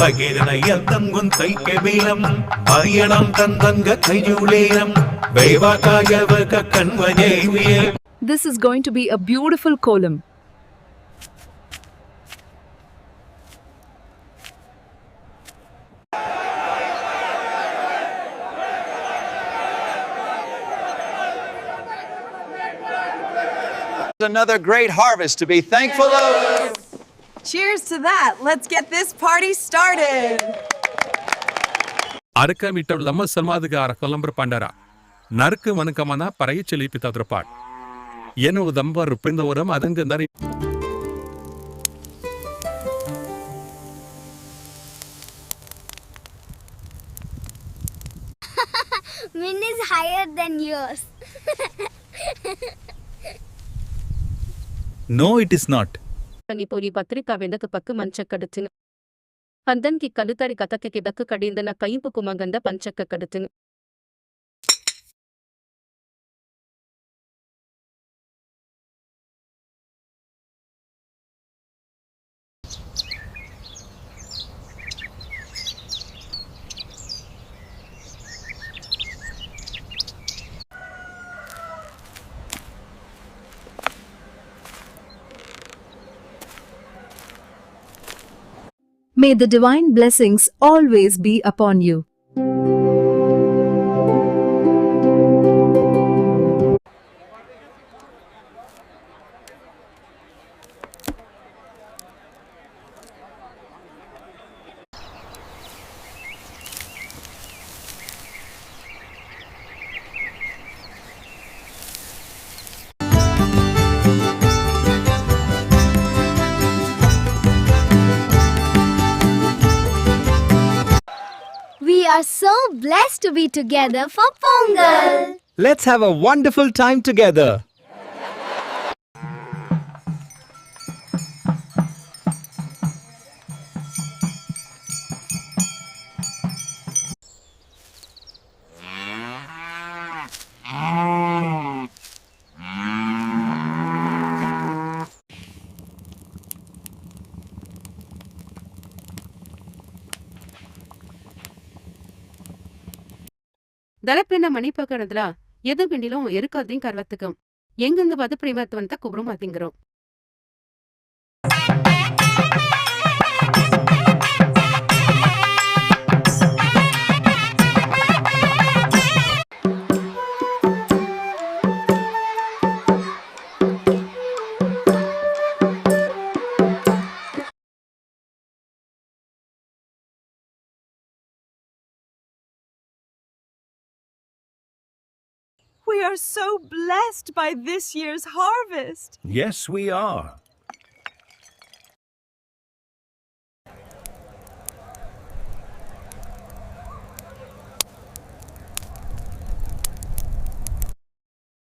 பகிரணையத்தம் குந்தைக்க வீலம் பயணம் தந்தங்க கையுளேனம் வேவாக்காயவக கண்வனேவிய. This is going to be a beautiful kolam. Another great harvest to be thankful of. Cheers to that. Let's get this party started. ಅರಕ ಮಿಟ್ಟರು ನಮ್ಮ ಸಮಾಜಗಾರ ಕೊಲಂಬರ ಪಂಡರ ನರಕ ಮನಕಮನ ಪರೈ ಚೆಲಿಪಿತದ್ರ pot ಏನು ದಂಬ ರುಪಿಂದವರಂ ಅದಂಗ ನರಿ Min is higher than yours. No, it is not. ಪೋರಿ ಪತ್ರಿಕಾ ವೆಂದಕ ಪಕ್ಕ ಮಂಚ ಕಡತಿನ ಅಂದನ್ಕಿ ಕಲುತರಿ ಕತಕ್ಕೆ ದಕ್ಕ ಕಡಿಯಿಂದನ ಕೈಂಪು ಕುಮಗಂದ ಪಂಚಕ್ಕ ಕಡತಿನ. May the divine blessings always be upon you. We are so blessed to be together for Pongal. Let's have a wonderful time together. ದಲಪ್ರಿನ ಮಣಿ ಪಕಡದ್ರ ಎದು ಪಿಂಡಿಲೋ ಎರುಕದ್ದಿಂಗ್ ಕರ್ವತ್ತಕಂ ಎಂಗಂದು ಬದು ಪ್ರೇಮತ್ವಂತ ಕುಬ್ರು ಮಾತಿಂಗರು. We are so blessed by this year's harvest. Yes, we are.